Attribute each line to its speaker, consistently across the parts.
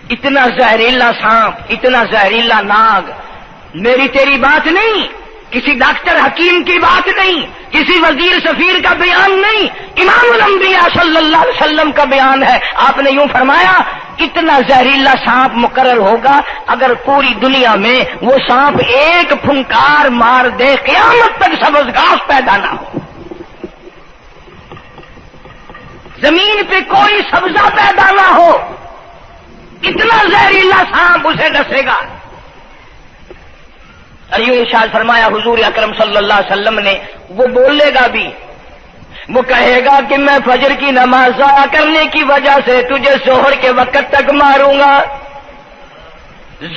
Speaker 1: اتنا زہریلا سانپ، اتنا زہریلا ناگ، میری تیری بات نہیں، کسی ڈاکٹر حکیم کی بات نہیں، کسی وزیر سفیر کا بیان نہیں، امام الانبیاء صلی اللہ علیہ وسلم کا بیان ہے۔ آپ نے یوں فرمایا اتنا زہریلا سانپ مقرر ہوگا، اگر پوری دنیا میں وہ سانپ ایک پھنکار مار دے قیامت تک سبز گھاس پیدا نہ ہو، زمین پہ کوئی سبزہ پیدا نہ ہو، اتنا زہریلا سانپ اسے ڈسے گا۔ اور یوں ارشاد فرمایا حضور اکرم صلی اللہ علیہ وسلم نے، وہ بولے گا بھی، وہ کہے گا کہ میں فجر کی نماز ضائع کرنے کی وجہ سے تجھے ظہر کے وقت تک ماروں گا،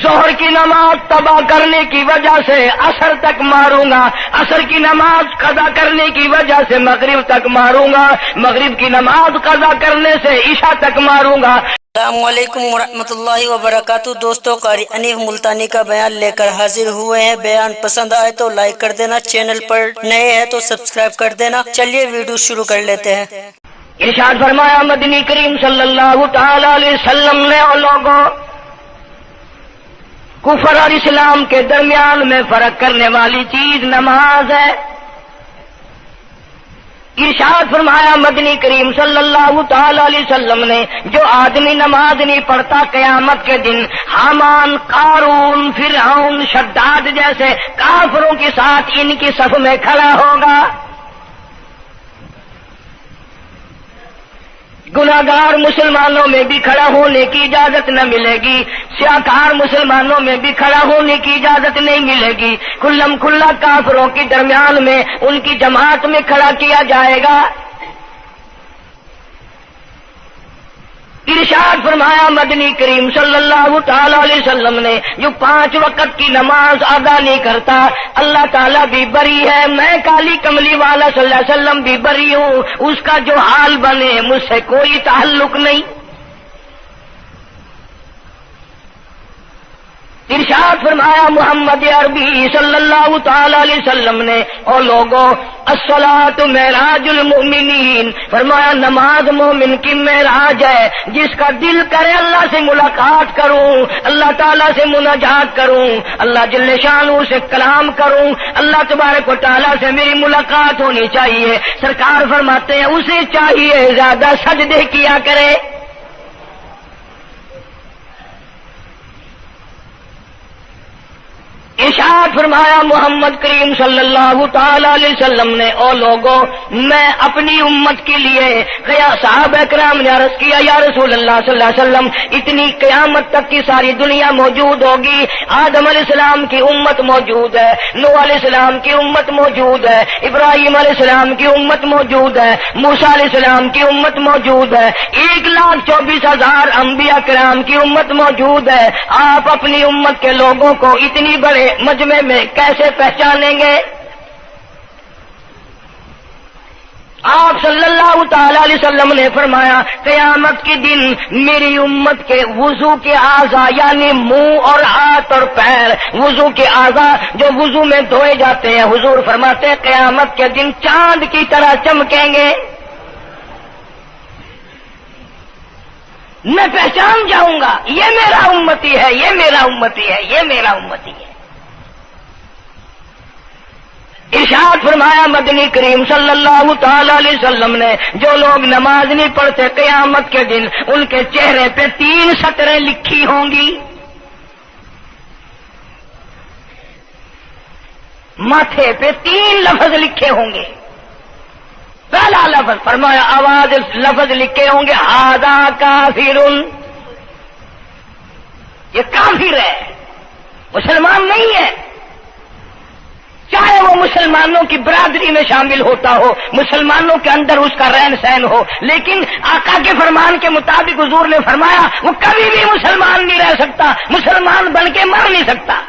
Speaker 1: ظہر کی نماز تباہ کرنے کی وجہ سے عصر تک ماروں گا، عصر کی نماز قضا کرنے کی وجہ سے مغرب تک ماروں گا، مغرب کی نماز قضا کرنے سے عشاء تک ماروں گا۔
Speaker 2: السلام علیکم ورحمۃ اللہ وبرکاتہ۔ دوستوں، قاری انیف ملتانی کا بیان لے کر حاضر ہوئے ہیں۔ بیان پسند آئے تو لائک کر دینا، چینل پر نئے ہیں تو سبسکرائب کر دینا۔ چلیے ویڈیو شروع کر لیتے ہیں۔
Speaker 1: ارشاد فرمایا مدنی کریم صلی اللہ تعالی علیہ وسلم نے، اور لوگوں، کفر اور اسلام کے درمیان میں فرق کرنے والی چیز نماز ہے۔ ارشاد فرمایا مدنی کریم صلی اللہ تعالی علیہ وسلم نے، جو آدمی نماز نہیں پڑھتا قیامت کے دن حامان، قارون، فرعون، شداد جیسے کافروں کے ساتھ ان کی صف میں کھڑا ہوگا۔ گناہگار مسلمانوں میں بھی کھڑا ہونے کی اجازت نہ ملے گی، سیاکار مسلمانوں میں بھی کھڑا ہونے کی اجازت نہیں ملے گی، کھلم کھلا کافروں کے درمیان میں ان کی جماعت میں کھڑا کیا جائے گا۔ ارشاد فرمایا مدنی کریم صلی اللہ تعالی علیہ وسلم نے، جو 5 وقت کی نماز ادا نہیں کرتا اللہ تعالیٰ بھی بری ہے، میں کالی کملی والا صلی اللہ علیہ وسلم بھی بری ہوں، اس کا جو حال بنے مجھ سے کوئی تعلق نہیں۔ ارشاد فرمایا محمد عربی صلی اللہ تعالی علیہ وسلم نے، اور لوگوں، الصلاۃ معراج المؤمنین، فرمایا نماز مومن کی معراج ہے، جس کا دل کرے اللہ سے ملاقات کروں، اللہ تعالیٰ سے مناجات کروں، اللہ جل شانہ سے کلام کروں، اللہ تبارک و تعالیٰ سے میری ملاقات ہونی چاہیے۔ سرکار فرماتے ہیں اسے چاہیے زیادہ سجدے کیا کرے۔ ارشاد فرمایا محمد کریم صلی اللہ تعالی علیہ وسلم نے، او لوگوں، میں اپنی امت کے لیے صحابہ کرام نے عرض کیا، یا رسول اللہ صلی اللہ علیہ وسلم، اتنی قیامت تک کی ساری دنیا موجود ہوگی، آدم علیہ السلام کی امت موجود ہے، نوح علیہ السلام کی امت موجود ہے، ابراہیم علیہ السلام کی امت موجود ہے، موسیٰ علیہ السلام کی امت موجود ہے، 1,24,000 انبیاء کرام کی امت موجود ہے، آپ اپنی امت کے لوگوں کو اتنی بڑے مجمع میں کیسے پہچانیں گے؟ آپ صلی اللہ تعالی علیہ وسلم نے فرمایا قیامت کے دن میری امت کے وضو کے اعضاء، یعنی منہ اور ہاتھ اور پیر، وضو کے اعضاء جو وضو میں دھوئے جاتے ہیں، حضور فرماتے ہیں قیامت کے دن چاند کی طرح چمکیں گے، میں پہچان جاؤں گا یہ میرا امتی ہے، یہ میرا امتی ہے، یہ میرا امتی ہے۔ ارشاد فرمایا مدنی کریم صلی اللہ تعالی علیہ وسلم نے، جو لوگ نماز نہیں پڑھتے قیامت کے دن ان کے چہرے پہ 3 سطریں لکھی ہوں گی، ماتھے پہ 3 لفظ لکھے ہوں گے۔ پہلا لفظ فرمایا آواز لفظ لکھے ہوں گے ھذا کافر، یہ کافر ہے، مسلمان نہیں ہے، چاہے وہ مسلمانوں کی برادری میں شامل ہوتا ہو، مسلمانوں کے اندر اس کا رہن سہن ہو، لیکن آقا کے فرمان کے مطابق حضور نے فرمایا وہ کبھی بھی مسلمان نہیں رہ سکتا، مسلمان بن کے مر نہیں سکتا۔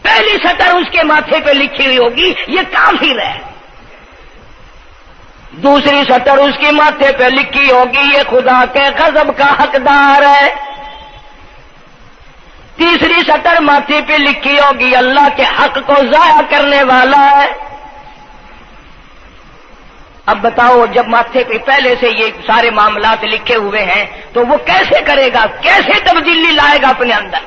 Speaker 1: پہلی سطر اس کے ماتھے پہ لکھی ہوئی ہوگی یہ کافر ہے، دوسری سطر اس کے ماتھے پہ لکھی ہوگی یہ خدا کے غضب کا حقدار ہے، تیسری سطر ماتھے پہ لکھی ہوگی اللہ کے حق کو ضائع کرنے والا ہے، اب بتاؤ جب ماتھے پہ پہلے سے یہ سارے معاملات لکھے ہوئے ہیں تو وہ کیسے کرے گا، کیسے تبدیلی لائے گا اپنے اندر؟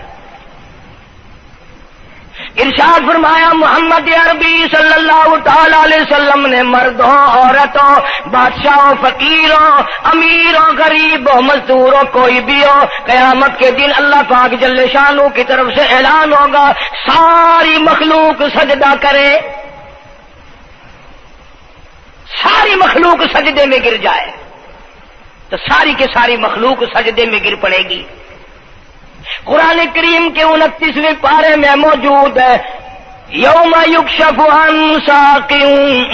Speaker 1: ارشاد فرمایا محمد عربی صلی اللہ تعالی علیہ وسلم نے مردوں عورتوں بادشاہوں فقیروں امیروں غریبوں مزدوروں کوئی بھی ہو، قیامت کے دن اللہ پاک جل شانہ کی طرف سے اعلان ہوگا ساری مخلوق سجدہ کرے، ساری مخلوق سجدے میں گر جائے تو ساری کی ساری مخلوق سجدے میں گر پڑے گی۔ قرآن کریم کے 29ویں پارے میں موجود ہے یوم یکشف عن ساق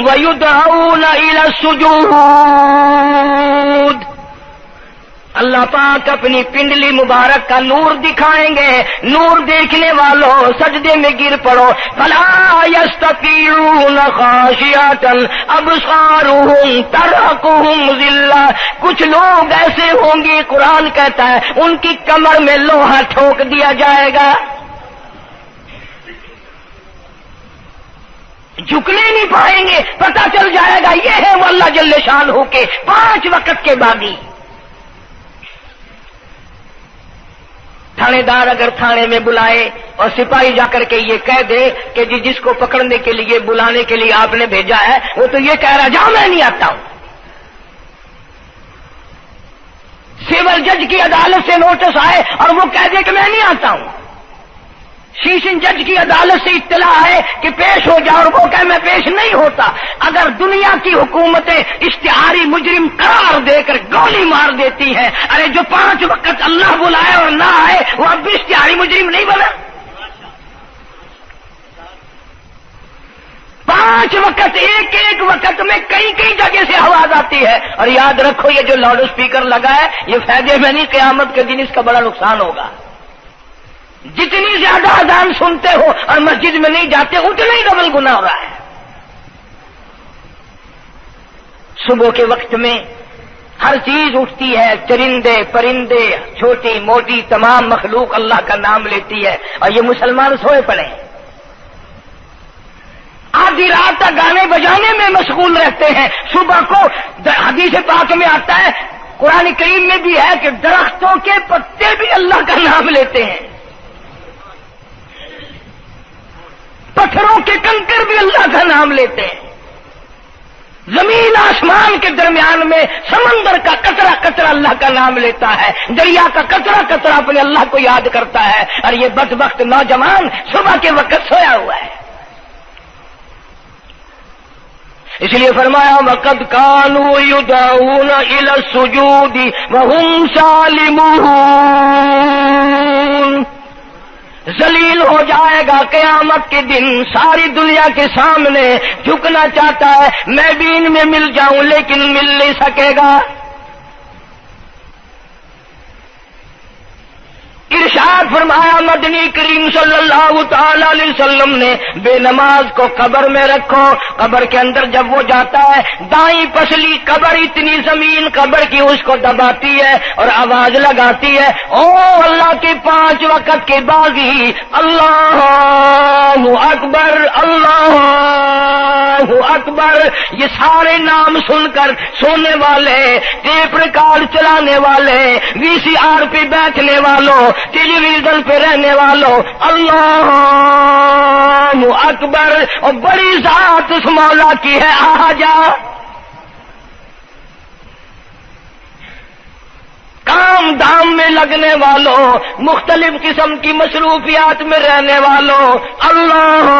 Speaker 1: ویدعون الی السجود، اللہ پاک اپنی پنڈلی مبارک کا نور دکھائیں گے، نور دیکھنے والوں سجدے میں گر پڑو، فلا یستطیعون خاشعۃ ابصارهم ترهقهم ذلہ، کچھ لوگ ایسے ہوں گے قرآن کہتا ہے ان کی کمر میں لوہا ٹھوک دیا جائے گا، جھکنے نہیں پائیں گے، پتہ چل جائے گا یہ ہے وہ اللہ جل شانہ کے 5 وقت کے باغی۔ تھانے دار اگر تھانے میں بلائے اور سپاہی جا کر کے یہ کہہ دے کہ جی جس کو پکڑنے کے لیے بلانے کے لیے آپ نے بھیجا ہے وہ تو یہ کہہ رہا جاؤ میں نہیں آتا ہوں، سول جج کی عدالت سے نوٹس آئے اور وہ کہہ دے کہ میں نہیں آتا ہوں، سیشن جج کی عدالت سے اطلاع ہے کہ پیش ہو جاؤ اور وہ کہ میں پیش نہیں ہوتا، اگر دنیا کی حکومتیں اشتہاری مجرم قرار دے کر گولی مار دیتی ہیں، ارے جو 5 وقت اللہ بلائے اور نہ آئے وہ اب بھی اشتہاری مجرم نہیں بنا؟ 5 وقت ایک وقت میں کئی جگہ سے آواز آتی ہے، اور یاد رکھو یہ جو لاؤڈ اسپیکر لگا ہے یہ فائدے میں نہیں، قیامت کے دن اس کا بڑا نقصان ہوگا۔ جتنی زیادہ اذان سنتے ہو اور مسجد میں نہیں جاتے اتنا ہی ڈبل گناہ ہو رہا ہے۔ صبح کے وقت میں ہر چیز اٹھتی ہے، چرندے پرندے چھوٹی موٹی تمام مخلوق اللہ کا نام لیتی ہے، اور یہ مسلمان سوئے پڑے ہیں، آدھی رات تک گانے بجانے میں مشغول رہتے ہیں، صبح کو حدیث پاک میں آتا ہے قرآن کریم میں بھی ہے کہ درختوں کے پتے بھی اللہ کا نام لیتے ہیں، پتھروں کے کنکر بھی اللہ کا نام لیتے ہیں، زمین آسمان کے درمیان میں سمندر کا قطرہ قطرہ اللہ کا نام لیتا ہے، دریا کا قطرہ قطرہ اپنے اللہ کو یاد کرتا ہے، اور یہ بدبخت نوجوان صبح کے وقت سویا ہوا ہے۔ اس لیے فرمایا وَقَدْ كَانُوا يُدْعَوْنَ إِلَى السُّجُودِ وَهُمْ سَالِمُونَ، ذلیل ہو جائے گا قیامت کے دن، ساری دنیا کے سامنے جھکنا چاہتا ہے میں بھی ان میں مل جاؤں لیکن مل نہیں سکے گا۔ ارشاد فرمایا مدنی کریم صلی اللہ تعالی علیہ وسلم نے بے نماز کو قبر میں رکھو، قبر کے اندر جب وہ جاتا ہے دائیں پسلی قبر اتنی زمین قبر کی اس کو دباتی ہے اور آواز لگاتی ہے او اللہ کے 5 وقت کے باغی اللہ اکبر اللہ اکبر، یہ سارے نام سن کر سونے والے، ٹیپ ریکارڈ چلانے والے، وی سی آر پہ بیٹھنے والوں، ٹیلی ویژن پہ رہنے والوں اللہ اکبر، اور بڑی ذات اس مولا کی ہے آ جا، کام دھام میں لگنے والوں، مختلف قسم کی مصروفیات میں رہنے والوں اللہ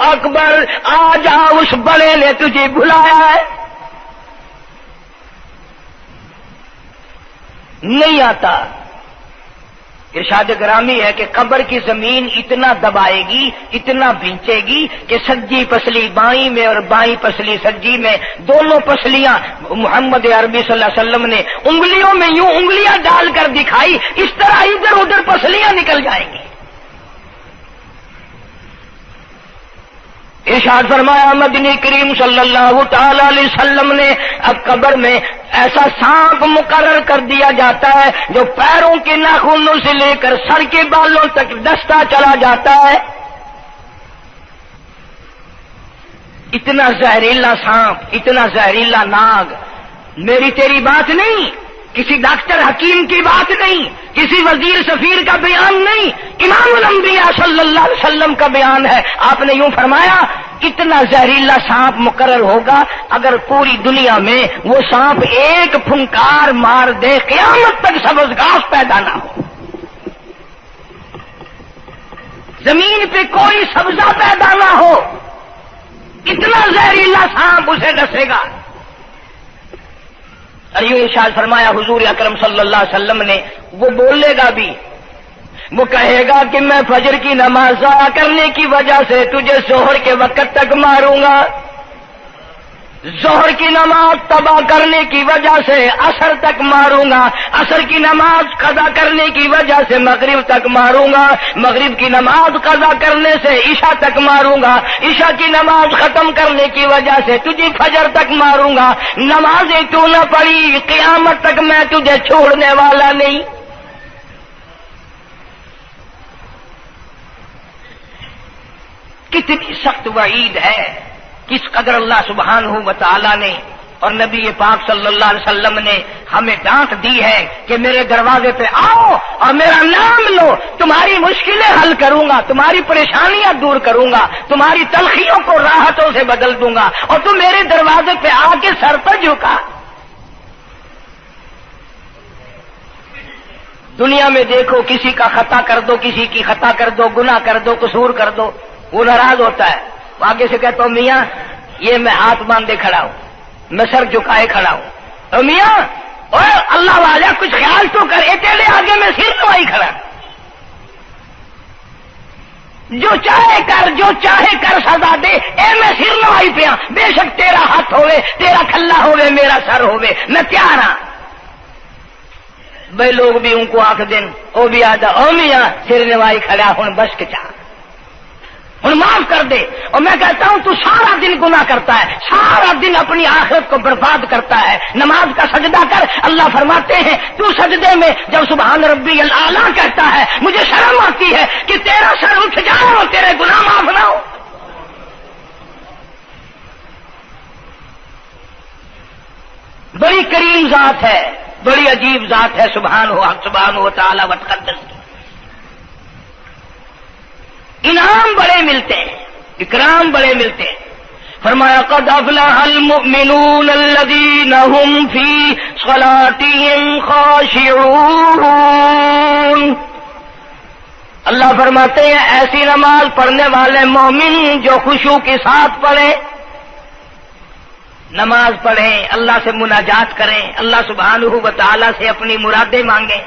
Speaker 1: اکبر، آ جا اس بڑے نے تجھے بلایا ہے، نہیں آتا۔ ارشاد گرامی ہے کہ قبر کی زمین اتنا دبائے گی اتنا بھینچے گی کہ سجی پسلی بائیں میں اور بائیں پسلی سجی میں، دونوں پسلیاں محمد عربی صلی اللہ علیہ وسلم نے انگلیوں میں یوں انگلیاں ڈال کر دکھائی، اس طرح ادھر ادھر پسلیاں نکل جائیں گی۔ ارشاد فرمایا مدنی کریم صلی اللہ تعالی علیہ وسلم نے اب قبر میں ایسا سانپ مقرر کر دیا جاتا ہے جو پیروں کے ناخنوں سے لے کر سر کے بالوں تک ڈستا چلا جاتا ہے، اتنا زہریلا سانپ، اتنا زہریلا ناگ، میری تیری بات نہیں، کسی ڈاکٹر حکیم کی بات نہیں، کسی وزیر سفیر کا بیان نہیں، امام الانبیاء صلی اللہ علیہ وسلم کا بیان ہے۔ آپ نے یوں فرمایا اتنا زہریلا سانپ مقرر ہوگا اگر پوری دنیا میں وہ سانپ ایک پھنکار مار دے قیامت تک سبز گھاس پیدا نہ ہو، زمین پہ کوئی سبزہ پیدا نہ ہو، اتنا زہریلا سانپ اسے ڈسے گا۔ اور یوں ارشاد فرمایا حضور اکرم صلی اللہ علیہ وسلم نے، وہ بولے گا بھی، وہ کہے گا کہ میں فجر کی نماز ضائع کرنے کی وجہ سے تجھے ظہر کے وقت تک ماروں گا، ظہر کی نماز تباہ کرنے کی وجہ سے عصر تک ماروں گا، عصر کی نماز قضا کرنے کی وجہ سے مغرب تک ماروں گا، مغرب کی نماز قضا کرنے سے عشاء تک ماروں گا، عشاء کی نماز ختم کرنے کی وجہ سے تجھے فجر تک ماروں گا، نمازیں تو نہ پڑھی قیامت تک میں تجھے چھوڑنے والا نہیں۔ کتنی سخت وعید ہے، کس قدر اللہ سبحانہ و تعالی نے اور نبی پاک صلی اللہ علیہ وسلم نے ہمیں ڈانٹ دی ہے کہ میرے دروازے پہ آؤ اور میرا نام لو، تمہاری مشکلیں حل کروں گا، تمہاری پریشانیاں دور کروں گا، تمہاری تلخیوں کو راحتوں سے بدل دوں گا، اور تم میرے دروازے پہ آ کے سر پر جھکا۔ دنیا میں دیکھو، کسی کا خطا کر دو، کسی کی خطا کر دو، گناہ کر دو، قصور کر دو، وہ ناراض ہوتا ہے، آگے سے کہتا ہوں میاں یہ میں ہاتھ باندھے کھڑا ہوں، میں سر جھکائے کھڑا ہوں، اور میاں اور اللہ والا کچھ خیال تو کر، تیرے آگے میں سر نوائی کھڑا، جو چاہے کر، جو چاہے کر سزا دے، اے میں سر نوائی پہ ہاں، بے شک تیرا ہاتھ ہوئے، تیرا کھلا ہوئے، میرا سر ہوئے، میں تیار ہاں۔ بھائی لوگ بھی ان کو آنکھ دن، وہ بھی آدھا او میاں سر نوائی کھڑا ہوں، بس کے چاہ ہوں معاف کر دے۔ اور میں کہتا ہوں تو سارا دن گناہ کرتا ہے، سارا دن اپنی آخرت کو برباد کرتا ہے، نماز کا سجدہ کر، اللہ فرماتے ہیں تو سجدے میں جب سبحان ربی الاعلیٰ کہتا ہے مجھے شرم آتی ہے کہ تیرا سر اٹھ جائے اور تیرے گناہ معاف نہ ہو۔ بڑی کریم ذات ہے، بڑی عجیب ذات ہے سبحانہ و تعالی و تقدس کی، انعام بڑے ملتے ہیں، اکرام بڑے ملتے ہیں۔ فرمایا قد افلح المؤمنون الذین هم فی صلاتهم خاشعون، اللہ فرماتے ہیں ایسی نماز پڑھنے والے مومن جو خشوع کے ساتھ پڑھیں، نماز پڑھیں، اللہ سے مناجات کریں، اللہ سبحانہ و تعالی سے اپنی مرادیں مانگیں۔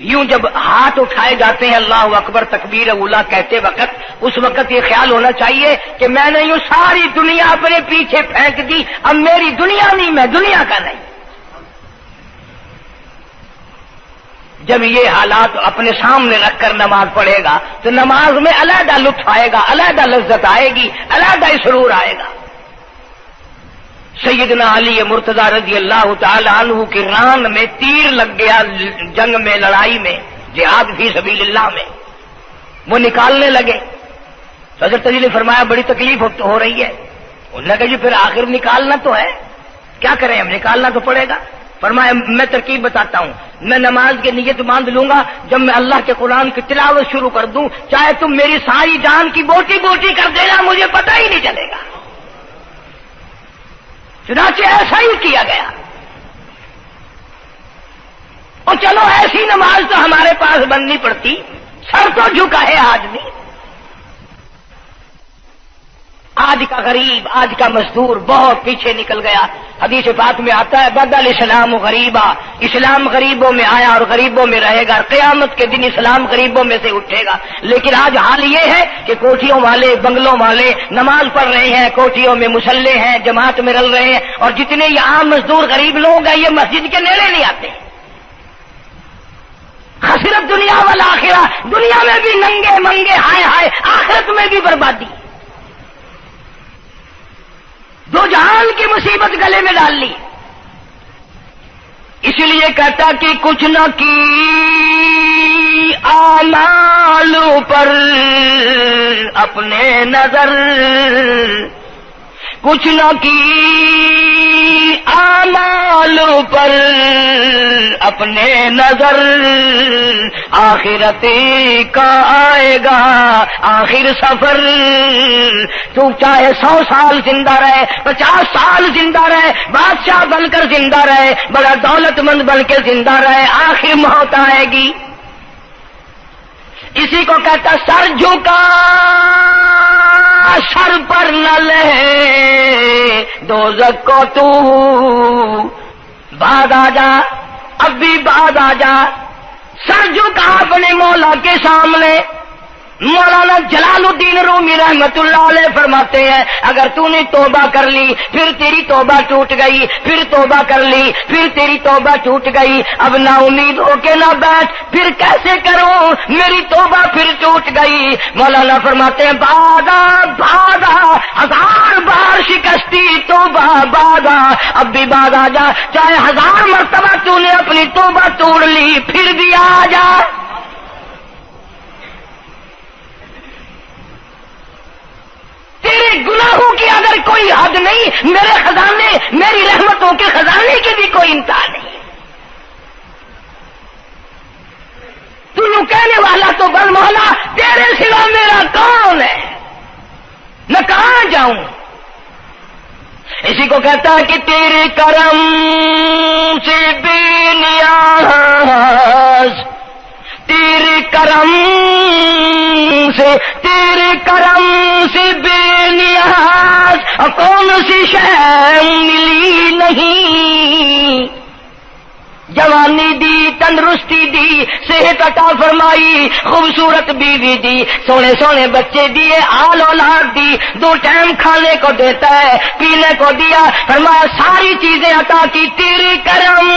Speaker 1: یوں جب ہاتھ اٹھائے جاتے ہیں اللہ اکبر تکبیر اولا کہتے وقت، اس وقت یہ خیال ہونا چاہیے کہ میں نے یوں ساری دنیا اپنے پیچھے پھینک دی، اب میری دنیا نہیں، میں دنیا کا نہیں۔ جب یہ حالات اپنے سامنے رکھ کر نماز پڑھے گا تو نماز میں علیحدہ لطف آئے گا، علیحدہ لذت آئے گی، علیحدہ سرور آئے گا۔ سیدنا علی مرتضی رضی اللہ تعالی عنہ کی ران میں تیر لگ گیا، جنگ میں، لڑائی میں، جہاد فی سبیل اللہ میں، وہ نکالنے لگے تو حضرت علی نے فرمایا بڑی تکلیف ہو رہی ہے، انہوں نے کہا جی پھر آخر نکالنا تو ہے، کیا کریں ہم، نکالنا تو پڑے گا۔ فرمایا میں ترکیب بتاتا ہوں، میں نماز کی نیت باندھ لوں گا، جب میں اللہ کے قرآن کی تلاوت شروع کر دوں چاہے تم میری ساری جان کی بوٹی بوٹی کر دینا، مجھے پتہ ہی نہیں چلے گا۔ چنانچہ ایسا ہی کیا گیا، اور چلو ایسی نماز تو ہمارے پاس بننی پڑتی، سر تو جھکا ہے آدمی، آج کا غریب، آج کا مزدور بہت پیچھے نکل گیا۔ حدیث پاک میں آتا ہے بدل اسلام غریبا، اسلام غریبوں میں آیا اور غریبوں میں رہے گا، قیامت کے دن اسلام غریبوں میں سے اٹھے گا۔ لیکن آج حال یہ ہے کہ کوٹھیوں والے، بنگلوں والے نماز پڑھ رہے ہیں، کوٹھیوں میں مصلے ہیں، جماعت میں رل رہے ہیں، اور جتنے یہ عام مزدور غریب لوگ ہیں یہ مسجد کے نیڑے نہیں آتے۔ خسرت دنیا والآخرہ، دنیا میں بھی ننگے منگے ہائے ہائے، آخرت میں بھی بربادی، دو جہان کی مصیبت گلے میں ڈال لی۔ اس لیے کہتا کہ کچھ نہ کی اعمال پر اپنے نظر کچھ نہ کی اعمال پر اپنے نظر آخرت کا آئے گا آخر سفر تو چاہے 100 سال زندہ رہے 50 سال زندہ رہے بادشاہ بن کر زندہ رہے بڑا دولت مند بن کے زندہ رہے آخر موت آئے گی اسی کو کہتا سر جھکا سر پر نہ لے دوزخ کو تو بعد آ جا اب بھی بعد آ جا سر جھکا اپنے مولا کے سامنے مولانا جلال الدین رومی رحمت اللہ علیہ فرماتے ہیں اگر تو نے توبہ کر لی پھر تیری توبہ ٹوٹ گئی پھر توبہ کر لی پھر تیری توبہ ٹوٹ گئی اب نا امید ہو کے نہ بیٹھ پھر کیسے کروں میری توبہ پھر ٹوٹ گئی مولانا فرماتے ہیں بادا بادا 1000 بار شکستی توبہ بادا اب بھی بعد آ جا چاہے 1000 مرتبہ تو نے اپنی توبہ توڑ لی پھر بھی آ جا تیرے گناہوں کی اگر کوئی حد نہیں میرے خزانے میری رحمتوں کے خزانے کی بھی کوئی انتہا نہیں تو یوں کہنے والا تو بل مولا تیرے سوا میرا کون ہے میں کہاں جاؤں اسی کو کہتا ہے کہ تیرے کرم سے بے نیاز تیرے کرم سے بے نیاز اور کون سی شے ملی نہیں جوانی دی تندرستی دی صحت عطا فرمائی خوبصورت بیوی دی سونے سونے بچے دیے آل اولاد دی 2 ٹائم کھانے کو دیتا ہے پینے کو دیا فرمایا ساری چیزیں عطا کی تیرے کرم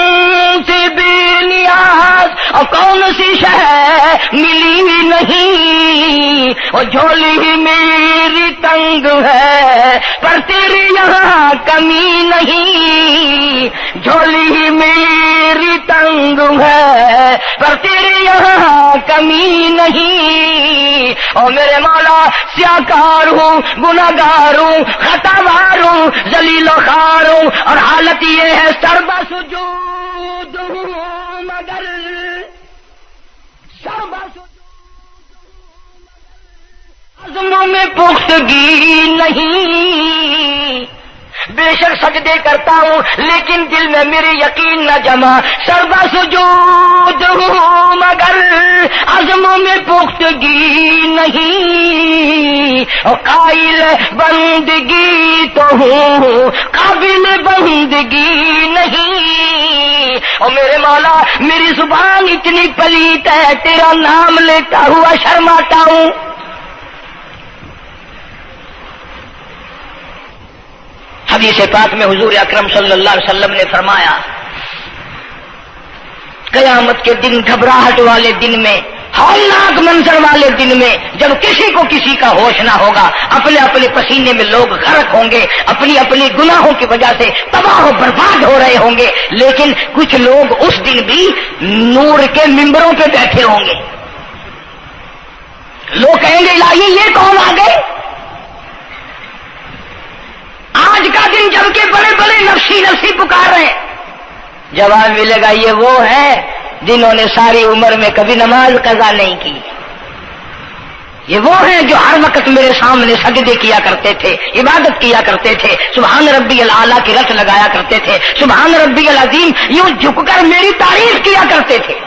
Speaker 1: سے بے نیاز اور کون سی شے ملی نہیں اور جھولی ہی میری تنگ ہے پر تیرے یہاں کمی نہیں جھولی ہی میری تنگ ہے پر تیرے یہاں کمی نہیں اور میرے مولا سیاکار ہوں گناہگار ہوں خطاوار ہوں ذلیل و خوار ہوں اور حالت یہ ہے سربا سجود ہوں مگر سربا عزموں میں پختگی نہیں بے شک سجدے کرتا ہوں لیکن دل میں میرے یقین نہ جمع سربا سجود ہوں مگر عزموں میں پختگی نہیں اور قائل بندگی تو ہوں قابل بندگی نہیں اور میرے مولا میری زبان اتنی پلیت ہے تیرا نام لیتا ہوا شرماتا ہوں حدیث پاک میں حضور اکرم صلی اللہ علیہ وسلم نے فرمایا قیامت کے دن گھبراہٹ والے دن میں ہولناک منظر والے دن میں جب کسی کو کسی کا ہوش نہ ہوگا اپنے اپنے پسینے میں لوگ غرق ہوں گے اپنی اپنی گناہوں کی وجہ سے تباہ و برباد ہو رہے ہوں گے لیکن کچھ لوگ اس دن بھی نور کے ممبروں پہ بیٹھے ہوں گے لوگ کہیں گے الہی یہ کون آ گئے آج کا دن جبکہ بڑے بڑے نفسی نفسی پکار رہے ہیں جواب ملے گا یہ وہ ہے جنہوں نے ساری عمر میں کبھی نماز قضا نہیں کی یہ وہ ہیں جو ہر وقت میرے سامنے سجدے کیا کرتے تھے عبادت کیا کرتے تھے سبحان ربی الاعلیٰ کی رٹ لگایا کرتے تھے سبحان ربی العظیم یوں جھک کر میری تعریف کیا کرتے تھے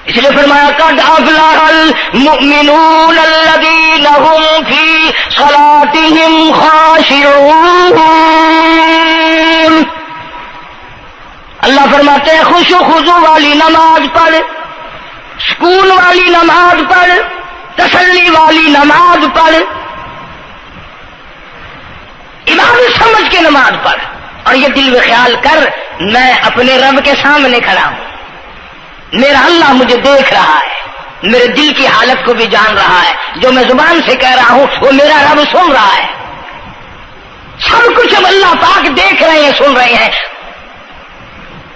Speaker 1: اس لیے فرمایا قد افلح المؤمنون الذین هم فی صلاتهم خاشعون اللہ فرماتے ہیں خوش و خضوع والی نماز پڑھ سکون والی نماز پڑھ تسلی والی نماز پڑھ عبادت سمجھ کے نماز پڑھ اور یہ دل میں خیال کر میں اپنے رب کے سامنے کھڑا ہوں میرا اللہ مجھے دیکھ رہا ہے میرے دل کی حالت کو بھی جان رہا ہے جو میں زبان سے کہہ رہا ہوں وہ میرا رب سن رہا ہے سب کچھ اب اللہ پاک دیکھ رہے ہیں سن رہے ہیں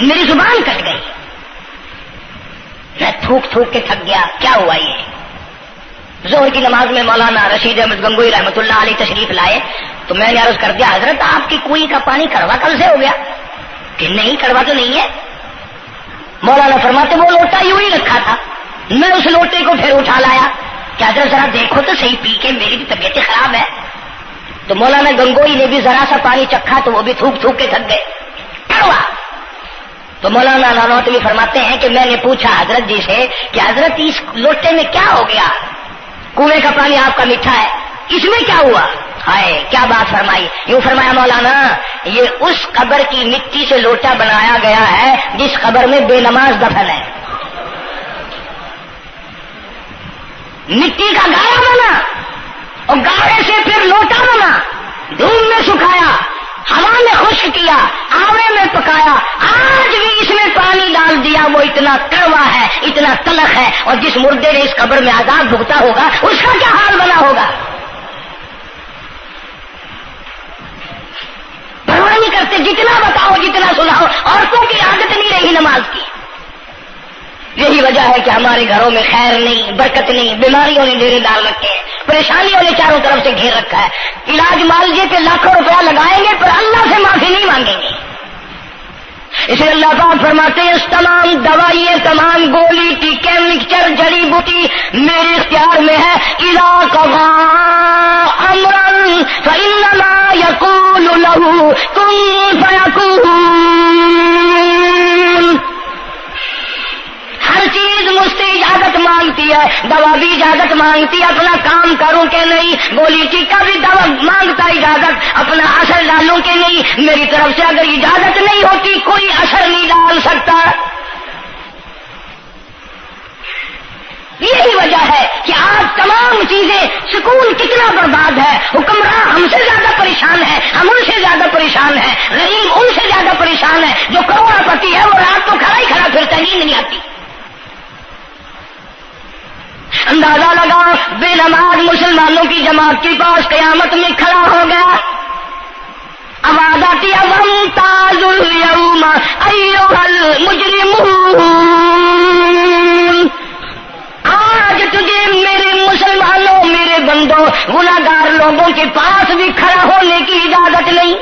Speaker 1: میری زبان کٹ گئی، میں تھوک تھوک کے تھک گیا. کیا ہوا یہ؟ ظہر کی نماز میں مولانا رشید احمد گنگوئی رحمۃ اللہ علیہ تشریف لائے تو میں نے عرض کر دیا حضرت آپ کی کنویں کا پانی کڑوا کل سے ہو گیا؟ کہ نہیں کڑوا تو نہیں ہے. مولانا فرماتے وہ لوٹا یوں ہی رکھا تھا. میں اس لوٹے کو پھر اٹھا لایا کہ حضرت ذرا دیکھو تو صحیح پی کے، میری بھی طبیعت خراب ہے. تو مولانا گنگوئی نے بھی ذرا سا پانی چکھا تو وہ بھی تھوک تھوک کے تھک گئے. کڑوا. تو مولانا نانوتوی فرماتے ہیں کہ میں نے پوچھا حضرت جی سے کہ حضرت اس لوٹے میں کیا ہو گیا؟ کنویں کا پانی آپ کا میٹھا ہے، اس میں کیا ہوا؟ ہائے کیا بات فرمائی. یوں فرمایا مولانا یہ اس قبر کی مٹی سے لوٹا بنایا گیا ہے جس قبر میں بے نماز دفن ہے. مٹی کا گاڑا بنا اور گاڑے سے پھر لوٹا بنا، دھوپ میں سکھایا، ہوا میں خشک کیا، آوے میں پکایا، آج بھی اس میں پانی ڈال دیا، وہ اتنا کڑوا ہے، اتنا تلخ ہے. اور جس مردے نے اس قبر میں عذاب بھگتا ہوگا اس کا کیا حال بنا ہوگا؟ پرواہ نہیں کرتے، جتنا بتاؤ جتنا سناؤ. عورتوں کی عادت نہیں رہی نماز کی. یہی وجہ ہے کہ ہمارے گھروں میں خیر نہیں، برکت نہیں، بیماریوں نے ڈیرے ڈال رکھے ہیں، پریشانیوں نے چاروں طرف سے گھیر رکھا ہے. علاج معالجے پہ لاکھوں روپیہ لگائیں گے پر اللہ سے معافی نہیں مانگیں گے. اسے اللہ پاک فرماتے ہیں اس تمام دوائیں، تمام گولی ٹیکے مکسچر جڑی بوٹی میرے اختیار میں ہے. اذا قضى امرا فانما يقول له كن فيكون. ہر چیز مجھ سے اجازت مانگتی ہے، دوا بھی اجازت مانگتی ہے اپنا کام کروں کہ نہیں، گولی ٹیکا بھی دوا مانگتا اجازت اپنا اثر ڈالوں کہ نہیں. میری طرف سے اگر اجازت نہیں ہوتی کوئی اثر نہیں ڈال سکتا. یہی وجہ ہے کہ آج تمام چیزیں، سکون کتنا برباد ہے. حکمراں ہم سے زیادہ پریشان ہے، ہم ان سے زیادہ پریشان ہے، غریب ان سے زیادہ پریشان ہے. جو کروڑ پتی ہے وہ رات کو کھڑا ہی کھڑا پھرتا، نیند نہیں آتی. اندازہ لگا بے نماز مسلمانوں کی جماعت کے پاس قیامت میں کھڑا ہو گیا. آواز آتی ہے وامتاز اليوم ایھا المجرمون. آج تجھے میرے مسلمانوں، میرے بندوں، گناہگار لوگوں کے پاس بھی کھڑا ہونے کی اجازت نہیں.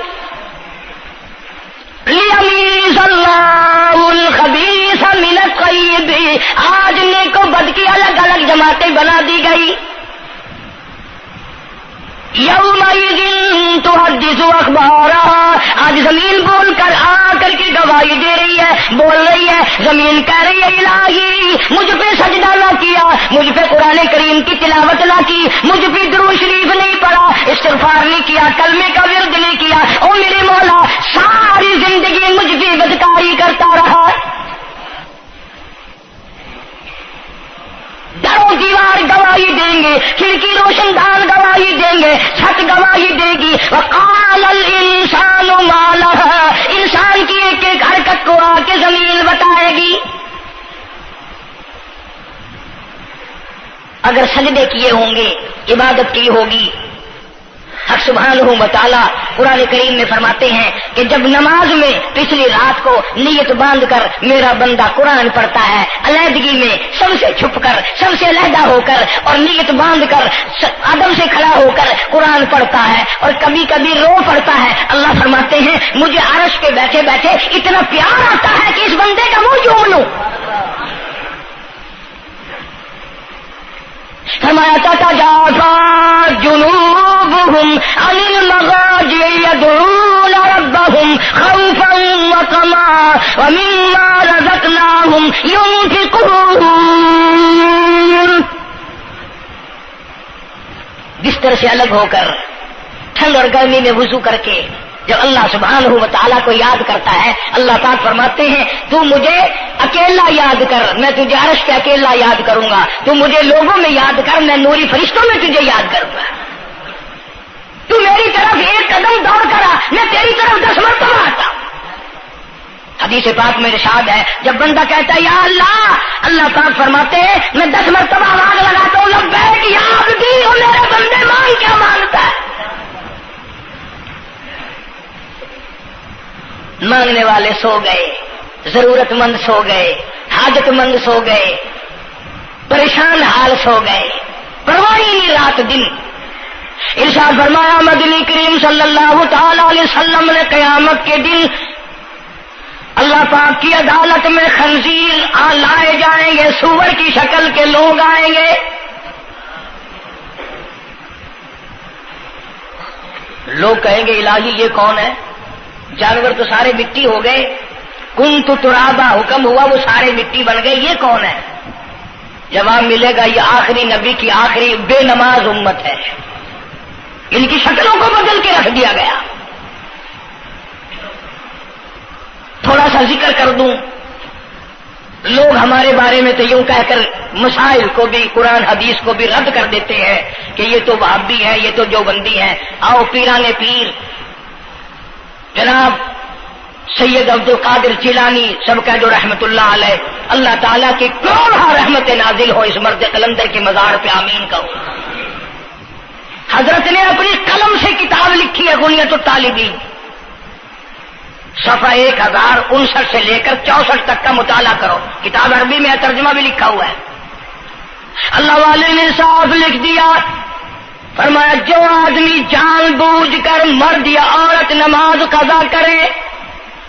Speaker 1: لیمیز اللہ الخبیث من الطیب. آج نیک و بد کی الگ الگ جماعتیں بنا دی گئی. یومئذ تحدث اخبارها. آج زمین بول کر آ کر کے گواہی دے رہی ہے، بول رہی ہے. زمین کہہ رہی ہے الہی مجھ پہ سجدہ نہ کیا، مجھ پہ قرآن کریم کی تلاوت نہ کی، مجھ پہ درود شریف نہیں پڑھا، استغفار نہیں کیا، کلمے کا ورد نہیں کیا. او میرے مولا ساری زندگی مجھ پہ بدکاری کرتا رہا. دروں دیوار گواہی دیں گے، کھڑکی روشن دان گواہی دیں گے، چھت گواہی دے گی. وقال الانسان ما لها. انسان کی ایک ایک حرکت کو آ کے زمین بتائے گی. اگر سجدے کیے ہوں گے، عبادت کی ہوگی. حق سبحانہ و تعالیٰ قرآن کریم میں فرماتے ہیں کہ جب نماز میں پچھلی رات کو نیت باندھ کر میرا بندہ قرآن پڑھتا ہے، علیحدگی میں سب سے چھپ کر، سب سے علیحدہ ہو کر اور نیت باندھ کر ادب سے کھڑا ہو کر قرآن پڑھتا ہے اور کبھی کبھی رو پڑتا ہے. اللہ فرماتے ہیں مجھے عرش پہ بیٹھے بیٹھے اتنا پیار آتا ہے کہ اس بندے کا منہ چوم لوں. فرمایا تتجافى جنوبهم عن المضاجع يدعون ربهم خوفا وطمعا ومما رزقناهم ينفقون. بستر سے الگ ہو کر ٹھنڈ اور گرمی میں وضو کر کے جب اللہ سبحانہ و تعالیٰ کو یاد کرتا ہے، اللہ پاک فرماتے ہیں تو مجھے اکیلا یاد کر، میں تجھے عرش پہ اکیلا یاد کروں گا. تو مجھے لوگوں میں یاد کر، میں نوری فرشتوں میں تجھے یاد کروں گا. تو میری طرف ایک قدم دوڑ کرا، میں تیری طرف 10 مرتبہ آتا. حدیث پاک میں ارشاد ہے جب بندہ کہتا ہے یا اللہ، اللہ پاک فرماتے ہیں میں 10 مرتبہ آواز لگاتا ہوں لبیک یا عبدی. اور میرے بندے مانگ کیا مانگتا ہے؟ مانگنے والے سو گئے، ضرورت مند سو گئے، حاجت مند سو گئے، پریشان حال سو گئے، پرواہ ہی نہیں رات دن۔ ارشاد فرمایا مدنی کریم صلی اللہ تعالی علیہ وسلم نے قیامت کے دن اللہ پاک کی عدالت میں خنزیر لائے جائیں گے، سور کی شکل کے لوگ آئیں گے، لوگ کہیں گے الہی یہ کون ہے؟ جانور تو سارے مٹی ہو گئے، کنت ترابا حکم ہوا وہ سارے مٹی بن گئے، یہ کون ہے؟ جواب ملے گا یہ آخری نبی کی آخری بے نماز امت ہے، ان کی شکلوں کو بدل کے رکھ دیا گیا۔ تھوڑا سا ذکر کر دوں، لوگ ہمارے بارے میں تو یوں کہہ کر مسائل کو بھی قرآن حدیث کو بھی رد کر دیتے ہیں کہ یہ تو وہابی ہے، یہ تو دیوبندی ہیں۔ آؤ پیران پیر جناب سید عبد القادر جیلانی سب کہہ دو رحمت اللہ علیہ، اللہ تعالیٰ کی کروڑہ رحمت نازل ہو اس مرد قلندر کے مزار پہ، آمین کہو۔ حضرت نے اپنی قلم سے کتاب لکھی ہے غنیت الطالبین، صفحہ 1059 سے لے کر 64 تک کا مطالعہ کرو، کتاب عربی میں ہے، ترجمہ بھی لکھا ہوا ہے۔ اللہ والے نے صاف لکھ دیا، فرمایا جو آدمی جان بوجھ کر مرد یا عورت نماز قضا کرے،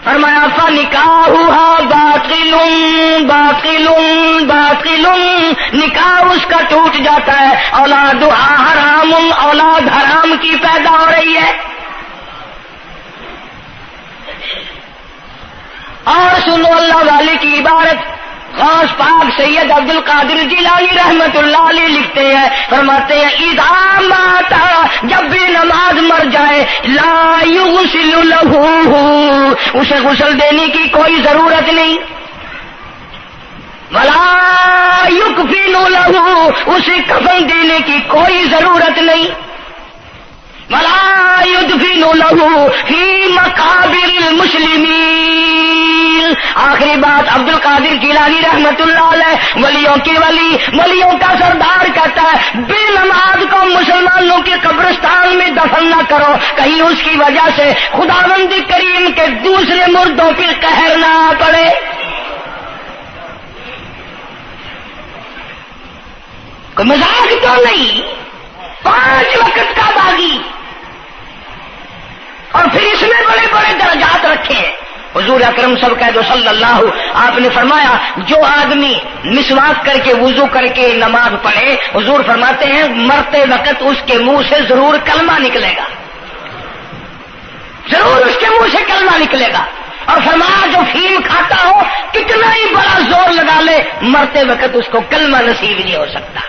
Speaker 1: فرمایا فنکاحها باطل باطل باطل، نکاح اس کا ٹوٹ جاتا ہے، اولادها حرام، اولاد حرام کی پیدا ہو رہی ہے۔ اور سنو اللہ والے کی عبارت، غوث پاک سید عبد القادر جیلانی رحمت اللہ علیہ لکھتے ہیں، فرماتے ہیں اذا مات، جب بھی نماز مر جائے، لا یغسل لہ، اسے غسل دینے کی کوئی ضرورت نہیں، ولا یکفن لہ، اسے کفن دینے کی کوئی ضرورت نہیں، ولا یدفن لہ فی مقابر المسلمین۔ آخری بات عبد القادر جیلانی رحمت اللہ علیہ، ولیوں کی ولی، ولیوں کا سردار کہتا ہے بے نماز کو مسلمانوں کے قبرستان میں دفن نہ کرو، کہیں اس کی وجہ سے خداوند کریم کے دوسرے مردوں پہ قہر نہ پڑے۔ کوئی مذاق تو نہیں، 5 وقت کا باغی، اور پھر اس میں بڑے بڑے درجات رکھے ہیں۔ حضور اکرم صلی اللہ آپ نے فرمایا جو آدمی مسواک کر کے وضو کر کے نماز پڑھے، حضور فرماتے ہیں مرتے وقت اس کے منہ سے ضرور کلمہ نکلے گا، ضرور اس کے منہ سے کلمہ نکلے گا۔ اور فرمایا جو فیم کھاتا ہو کتنا ہی بڑا زور لگا لے، مرتے وقت اس کو کلمہ نصیب نہیں ہو سکتا۔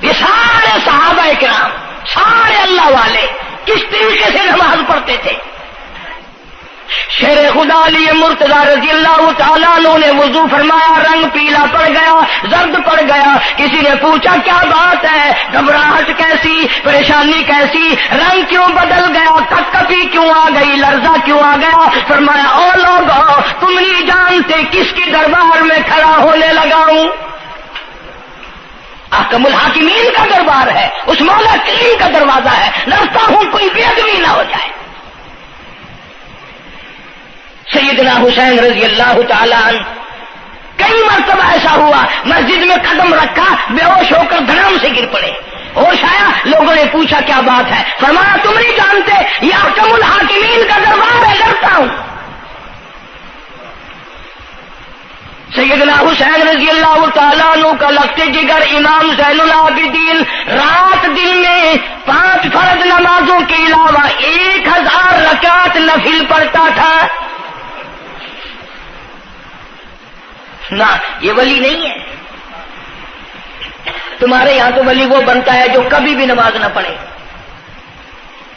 Speaker 1: یہ سارے صحابہ کرام، سارے اللہ والے کس طریقے سے نماز پڑھتے تھے۔ شیر خدا علی مرتضی رضی اللہ تعالیٰ عنہ نے وضو فرمایا، رنگ پیلا پڑ گیا، زرد پڑ گیا، کسی نے پوچھا کیا بات ہے، گھبراہٹ کیسی، پریشانی کیسی، رنگ کیوں بدل گیا، کپکپی کیوں آ گئی، لرزہ کیوں آ گیا؟ فرمایا او لوگو تم نہیں جانتے کس کے دربار میں کھڑا ہونے لگا ہوں، احکم الحاکمین کا دربار ہے، اس مولا کریم کا دروازہ ہے، ڈرتا ہوں کوئی بے ادبی نہ ہو جائے۔ سیدنا حسین رضی اللہ تعالیٰ عنہ کئی مرتبہ ایسا ہوا مسجد میں قدم رکھا، بے ہوش ہو کر دھڑام سے گر پڑے، ہوش آیا، لوگوں نے پوچھا کیا بات ہے، فرمایا تم نہیں جانتے یہ احکم الحاکمین کا دربار ہے، ڈرتا ہوں۔ سیدنا حسین رضی اللہ تعالیٰ عنہ کا لگتے جگر امام زین العابدین رات دن میں 5 فرض نمازوں کے علاوہ 1000 رکعت نفل پڑھتا تھا۔ نہ یہ ولی نہیں ہے، تمہارے یہاں تو ولی وہ بنتا ہے جو کبھی بھی نماز نہ پڑھے۔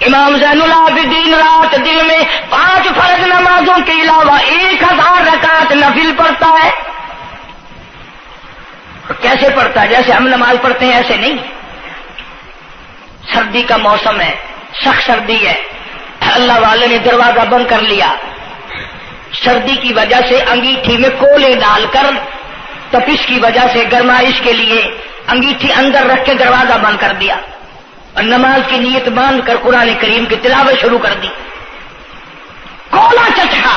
Speaker 1: امام زین العابدین رات دن میں 5 فرض نمازوں کے علاوہ 1000 رکعت نفل پڑھتا ہے۔ کیسے پڑھتا ہے؟ جیسے ہم نماز پڑھتے ہیں ایسے نہیں، سردی کا موسم ہے، سخت سردی ہے، اللہ والے نے دروازہ بند کر لیا، سردی کی وجہ سے انگیٹھی میں کولے ڈال کر تپش کی وجہ سے گرمائش کے لیے انگیٹھی اندر رکھ کے دروازہ بند کر دیا اور نماز کی نیت باندھ کر قرآن کریم کی تلاوت شروع کر دی۔ کولا چچکا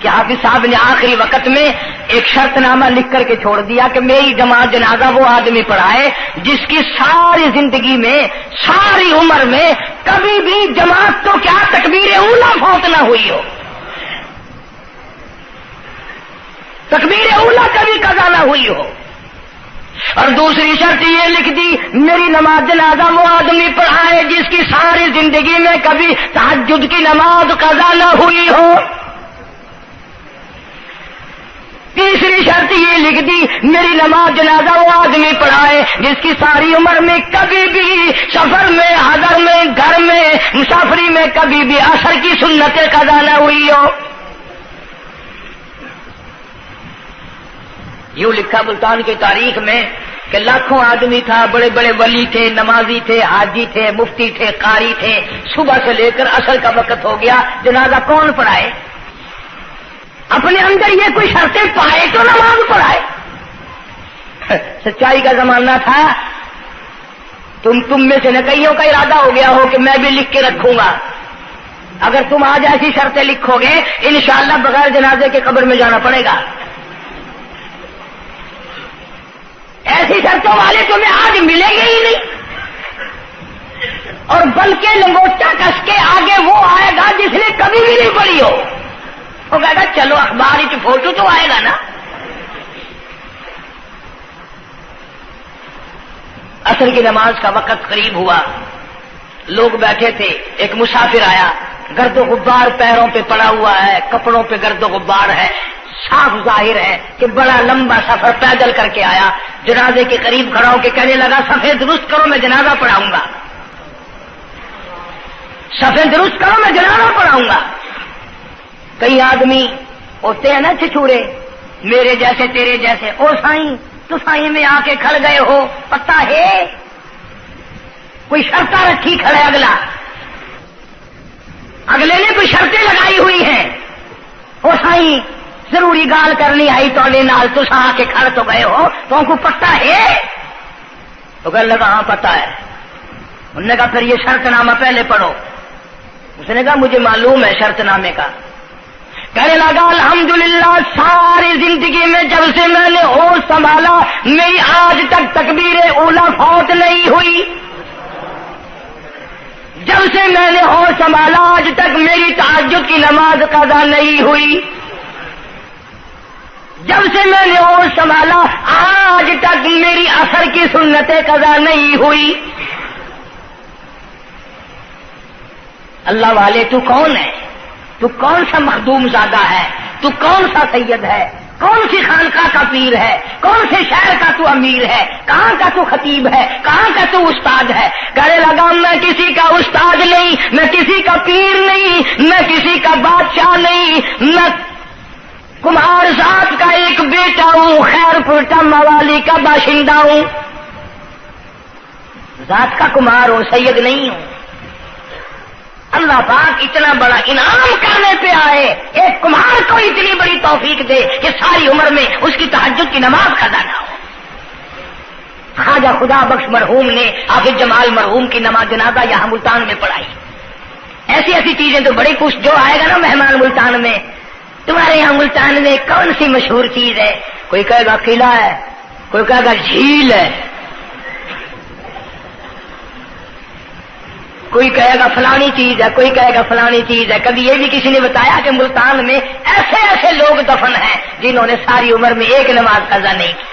Speaker 1: کہ حافظ صاحب نے آخری وقت میں ایک شرط نامہ لکھ کر کے چھوڑ دیا کہ میری جماعت جنازہ وہ آدمی پڑھائے جس کی ساری زندگی میں ساری عمر میں کبھی بھی جماعت تو کیا تکبیر اولا فوت نہ ہوئی ہو، تکبیر اولا کبھی قضا نہ ہوئی ہو۔ اور دوسری شرط یہ لکھ دی میری نماز جنازہ وہ آدمی پڑھائے جس کی ساری زندگی میں کبھی تہجد کی نماز قضا نہ ہوئی ہو۔ تیسری شرط یہ لکھ دی میری نماز جنازہ وہ آدمی پڑھائے جس کی ساری عمر میں کبھی بھی سفر میں، حضر میں، گھر میں، مسافری میں کبھی بھی عصر کی سنت قضا نہ ہوئی ہو۔ یوں لکھا ملتان کی تاریخ میں کہ لاکھوں آدمی تھا، بڑے بڑے ولی تھے، نمازی تھے، حاجی تھے، مفتی تھے، قاری تھے، صبح سے لے کر عصر کا وقت ہو گیا، جنازہ کون پڑھائے؟ اپنے اندر یہ کوئی شرطیں پائے تو نماز پڑھائے۔ سچائی کا زمانہ تھا، تم میں سے نہ کئیوں کا ارادہ ہو گیا ہو کہ میں بھی لکھ کے رکھوں گا، اگر تم آج ایسی شرطیں لکھو گے انشاءاللہ بغیر جنازے کے قبر میں جانا پڑے گا۔ ایسی شرطوں والے تمہیں آج ملیں گے ہی نہیں، اور بلکہ لنگوٹا کس کے آگے وہ آئے گا جس نے کبھی بھی نہیں پڑھی ہو، وہ کہے گا چلو اخبار کی فوٹو تو آئے گا نا۔ عصر کی نماز کا وقت قریب ہوا، لوگ بیٹھے تھے، ایک مسافر آیا، گرد و غبار پیروں پہ پڑا ہوا ہے، کپڑوں پہ گرد و غبار ہے، صاف ظاہر ہے کہ بڑا لمبا سفر پیدل کر کے آیا۔ جنازے کے قریب کھڑا ہو کے کہنے لگا صفیں درست کرو میں جنازہ پڑھاؤں گا، صفیں درست کرو میں جنازہ پڑھاؤں گا۔ کئی آدمی ہوتے ہیں نا چھچورے، میرے جیسے تیرے جیسے، او سائیں تو سائیں میں آ کے کھڑ گئے ہو، پتہ ہے کوئی شرطیں رکھی کھڑے، اگلے نے کوئی شرطیں لگائی ہوئی ہیں، او سائیں ضروری گال کرنی آئی تو نال تو آ کے کھڑ تو گئے ہو، تو ان کو پتہ ہے؟ تو کہنے لگا ہاں پتہ ہے۔ انہوں نے کہا پھر یہ شرط نامہ پہلے پڑھو۔ اس نے کہا مجھے معلوم ہے شرط نامے کا۔ کہنے لگا الحمدللہ ساری زندگی میں جب سے میں نے ہوش سنبھالا میری آج تک تکبیر اولا فوت نہیں ہوئی، جب سے میں نے ہوش سنبھالا آج تک میری تہجد کی نماز قضا نہیں ہوئی، جب سے میں نے ہوش سنبھالا آج تک میری عصر کی سنت قضا نہیں ہوئی۔ اللہ والے تو کون ہے؟ تو کون سا مخدوم زادہ ہے؟ تو کون سا سید ہے؟ کون سی خانقاہ کا پیر ہے؟ کون سے شہر کا تو امیر ہے؟ کہاں کا تو خطیب ہے؟ کہاں کا تو استاد ہے؟ کہنے لگا میں کسی کا استاد نہیں، میں کسی کا پیر نہیں، میں کسی کا بادشاہ نہیں، میں کمہار ذات کا ایک بیٹا ہوں، خیر پور موالی کا باشندہ ہوں، ذات کا کمہار ہوں، سید نہیں ہوں۔ اللہ پاک اتنا بڑا انعام کرنے پہ آئے، ایک کمہار کو اتنی بڑی توفیق دے کہ ساری عمر میں اس کی تہجد کی نماز قضا نہ ہو۔ خواجہ خدا بخش مرحوم نے حافظ جمال مرحوم کی نماز جنازہ یہاں ملتان میں پڑھائی۔ ایسی ایسی چیزیں تو بڑی کچھ، جو آئے گا نا مہمان ملتان میں، تمہارے یہاں ملتان میں کون سی مشہور چیز ہے؟ کوئی کہے گا قلعہ ہے، کوئی کہے گا جھیل ہے، کوئی کہے گا فلانی چیز ہے، کوئی کہے گا فلانی چیز ہے۔ کبھی یہ بھی کسی نے بتایا کہ ملتان میں ایسے ایسے لوگ دفن ہیں جنہوں نے ساری عمر میں ایک نماز قضا نہیں کی۔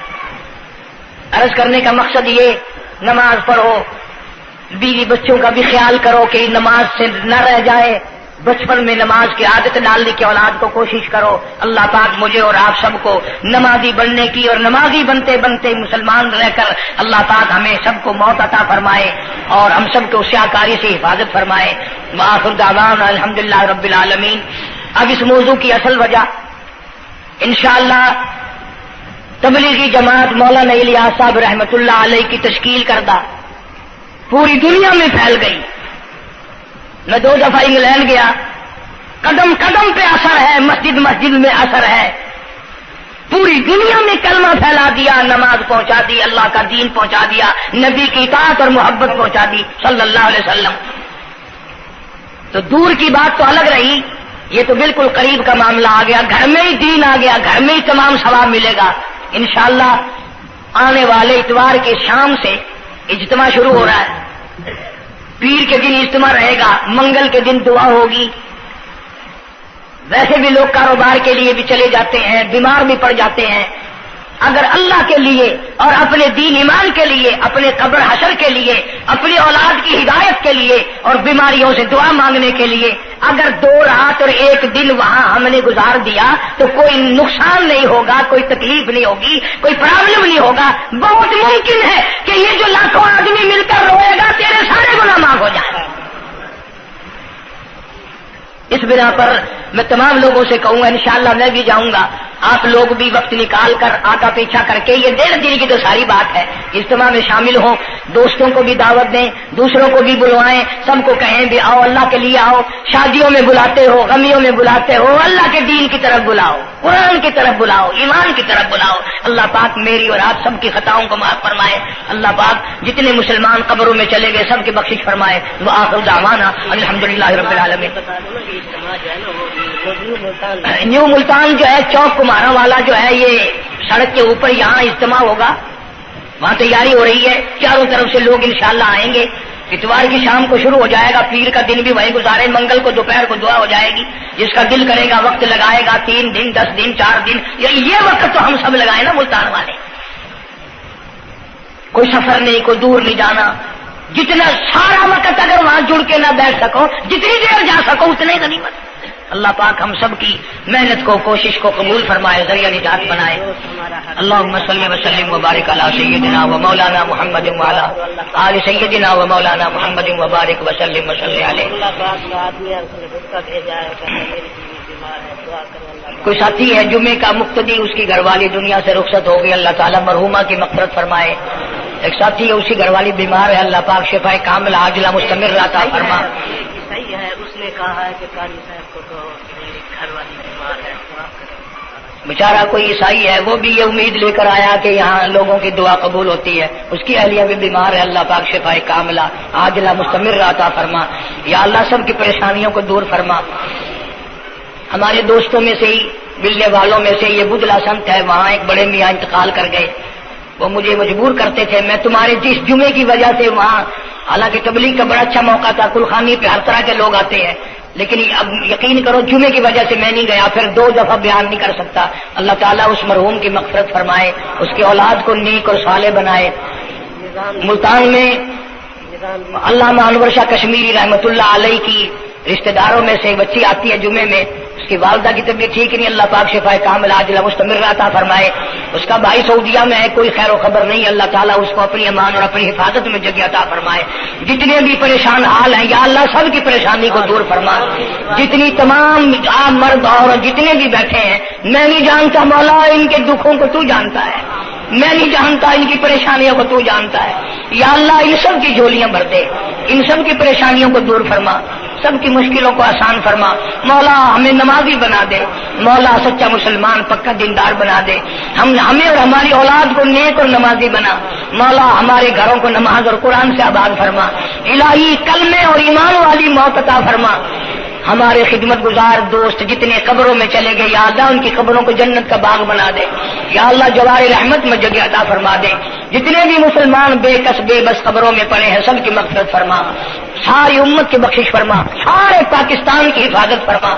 Speaker 1: عرض کرنے کا مقصد یہ، نماز پڑھو، بیوی بچوں کا بھی خیال کرو کہ نماز سے نہ رہ جائے، بچپن میں نماز کی عادت ڈالنے کی اولاد کو کوشش کرو۔ اللہ پاک مجھے اور آپ سب کو نمازی بننے کی اور نمازی بنتے بنتے مسلمان رہ کر اللہ پاک ہمیں سب کو موت عطا فرمائے اور ہم سب کو سیاکاری سے حفاظت فرمائے۔ وآخر دعوانا الحمدللہ رب العالمین۔ اب اس موضوع کی اصل وجہ انشاءاللہ تبلیغی جماعت مولانا الیاس صاحب رحمۃ اللہ علیہ کی تشکیل کردہ پوری دنیا میں پھیل گئی۔ میں 2 دفعہ انگلینڈ گیا، قدم قدم پہ اثر ہے، مسجد مسجد میں اثر ہے، پوری دنیا میں کلمہ پھیلا دیا، نماز پہنچا دی، اللہ کا دین پہنچا دیا، نبی کی اطاعت اور محبت پہنچا دی صلی اللہ علیہ وسلم۔ تو دور کی بات تو الگ رہی، یہ تو بالکل قریب کا معاملہ آ گیا، گھر میں ہی دین آ گیا، گھر میں ہی تمام ثواب ملے گا انشاءاللہ۔ آنے والے اتوار کے شام سے اجتماع شروع ہو رہا ہے، پیر کے دن اجتماع رہے گا، منگل کے دن دعا ہوگی۔ ویسے بھی لوگ کاروبار کے لیے بھی چلے جاتے ہیں، بیمار بھی پڑ جاتے ہیں، اگر اللہ کے لیے اور اپنے دین ایمان کے لیے، اپنے قبر حشر کے لیے، اپنی اولاد کی ہدایت کے لیے اور بیماریوں سے دعا مانگنے کے لیے اگر 2 رات اور 1 دن وہاں ہم نے گزار دیا تو کوئی نقصان نہیں ہوگا، کوئی تکلیف نہیں ہوگی، کوئی پرابلم نہیں ہوگا۔ بہت ممکن ہے کہ یہ جو لاکھوں آدمی مل کر روئے گا تیرے سارے گناہ معاف ہو جائیں۔ اس بنا پر میں تمام لوگوں سے کہوں گا انشاءاللہ میں بھی جاؤں گا، آپ لوگ بھی وقت نکال کر آگا پیچھا کر کے، یہ 1.5 دن کی تو ساری بات ہے، اجتماع میں شامل ہوں، دوستوں کو بھی دعوت دیں، دوسروں کو بھی بلوائیں، سب کو کہیں بھی آؤ، اللہ کے لیے آؤ، شادیوں میں بلاتے ہو، غمیوں میں بلاتے ہو، اللہ کے دین کی طرف بلاؤ، قرآن کی طرف بلاؤ، ایمان کی طرف بلاؤ۔ اللہ پاک میری اور آپ سب کی خطاؤں کو معاف فرمائے، اللہ پاک جتنے مسلمان قبروں میں چلے گئے سب کی بخشش فرمائے۔ وآخر دعوانا الحمدللہ رب العالمین۔ نیو ملتان جو ہے چوک کمارا والا جو ہے، یہ سڑک کے اوپر یہاں اجتماع ہوگا، وہاں تیاری ہو رہی ہے، چاروں طرف سے لوگ انشاءاللہ آئیں گے۔ اتوار کی شام کو شروع ہو جائے گا، پیر کا دن بھی وہیں گزارے، منگل کو دوپہر کو دعا ہو جائے گی، جس کا دل کرے گا وقت لگائے گا، 3 دن 10 دن 4 دن، یہ وقت تو ہم سب لگائے نا ملتان والے، کوئی سفر نہیں، کوئی دور نہیں جانا، جتنا سارا وقت اگر وہاں جڑ کے نہ بیٹھ سکو، جتنی دیر جا سکو اتنے غنیمت۔ اللہ پاک ہم سب کی محنت کو، کوشش کو قبول فرمائے، ذریعہ نجات بنائے۔ اللہم صلی وسلم وبارک علی سیدنا و مولانا محمد وعلی آل سیدنا و مولانا محمد وبارک وسلم وصلی علیہ۔ کوئی ساتھی ہے جمعے کا مقتدی، اس کی گھر والی دنیا سے رخصت ہو گئی، اللہ تعالیٰ مرحومہ کی مغفرت فرمائے۔ ایک ساتھی ہے، اسی گھر والی بیمار ہے، اللہ پاک شفائے کاملہ عاجلہ مستمر عطا فرما۔
Speaker 2: صحیح ہے، اس نے کہا ہے کہ قاری صاحب کو تو میری گھر والی بیمار ہے،
Speaker 1: بیچارہ کوئی عیسائی ہے، وہ بھی یہ امید لے کر آیا کہ یہاں لوگوں کی دعا قبول ہوتی ہے، اس کی اہلیہ بھی بیمار ہے، اللہ پاک شفائے کاملہ عاجلہ مستمر عطا فرما۔ یا اللہ سب کی پریشانیوں کو دور فرما۔ ہمارے دوستوں میں سے ہی، ملنے والوں میں سے یہ بدلا سنت ہے، وہاں ایک بڑے میاں انتقال کر گئے، وہ مجھے مجبور کرتے تھے، میں تمہارے جس جمعے کی وجہ سے وہاں، حالانکہ تبلیغ کا بڑا اچھا موقع تھا، کلخانی پہ ہر طرح کے لوگ آتے ہیں، لیکن اب یقین کرو جمعے کی وجہ سے میں نہیں گیا، پھر 2 دفعہ بیان نہیں کر سکتا۔ اللہ تعالیٰ اس مرحوم کی مغفرت فرمائے، اس کی اولاد کو نیک اور صالح بنائے۔ ملتان میں علامہ انور شاہ کشمیری رحمۃ اللہ علیہ کی رشتہ داروں میں سے بچی آتی ہے جمعے میں، اس کی والدہ کی طبیعت ٹھیک نہیں، اللہ پاک شفائے کاملہ عاجلہ مستمر عطا فرمائے۔ اس کا بھائی سعودیہ میں ہے، کوئی خیر و خبر نہیں، اللہ تعالیٰ اس کو اپنی امان اور اپنی حفاظت میں جگہ عطا فرمائے۔ جتنے بھی پریشان حال ہیں یا اللہ سب کی پریشانی کو دور فرما۔ جتنی تمام مرد اور جتنے بھی بیٹھے ہیں، میں نہیں جانتا مولا ان کے دکھوں کو تو جانتا ہے، میں نہیں جانتا ان کی پریشانیوں کو تو جانتا ہے، یا اللہ ان سب کی جھولیاں بھر دے، ان سب کی پریشانیوں کو دور فرما، سب کی مشکلوں کو آسان فرما۔ مولا ہمیں نمازی بنا دے، مولا سچا مسلمان پکا دیندار بنا دے، ہمیں اور ہماری اولاد کو نیک اور نمازی بنا۔ مولا ہمارے گھروں کو نماز اور قرآن سے آباد فرما، الہی کلمے اور ایمان والی موت عطا فرما۔ ہمارے خدمت گزار دوست جتنے قبروں میں چلے گئے، یا اللہ ان کی قبروں کو جنت کا باغ بنا دے، یا اللہ جوار رحمت میں جگہ عطا فرما دے۔ جتنے بھی مسلمان بے کس بے بس قبروں میں پڑے ہیں سب کی مغفرت فرما، ساری امت کی بخشش فرما، سارے پاکستان کی حفاظت فرما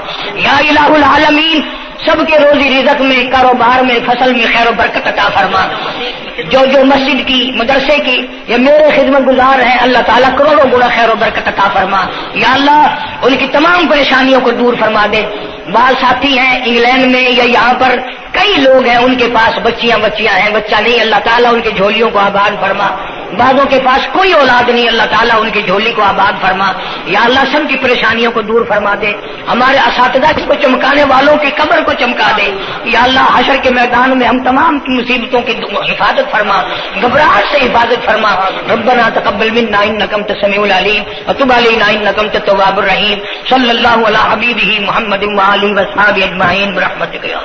Speaker 1: یا الہ العالمین۔ سب کے روزی رزق میں، کاروبار میں، فصل میں خیر و برکت عطا فرما۔ جو مسجد کی، مدرسے کی یا میرے خدمت گزار ہیں، اللہ تعالیٰ کروڑوں گنا خیر و برکت عطا فرما، یا اللہ ان کی تمام پریشانیوں کو دور فرما دے۔ بعض ساتھی ہیں انگلینڈ میں یا یہاں پر کئی لوگ ہیں، ان کے پاس بچیاں ہیں، بچہ نہیں، اللہ تعالیٰ ان کی جھولیوں کو آباد فرما۔ بعضوں کے پاس کوئی اولاد نہیں، اللہ تعالیٰ ان کی جھولی کو آباد فرما، یا اللہ سب کی پریشانیوں کو دور فرما دے۔ ہمارے اساتذہ کو چمکانے والوں کی قبر کو چمکا دے، یا اللہ حشر کے میدان میں ہم تمام کی مصیبتوں کی حفاظت فرما، گھبراہٹ سے حفاظت فرما۔ ربنا تقبل منا انک انت السمیع العلیم وتب علینا انک انت التواب الرحیم۔ صلی اللہ علی حبیبہ محمد وآلہ وصحبہ اجمعین برحمتک یا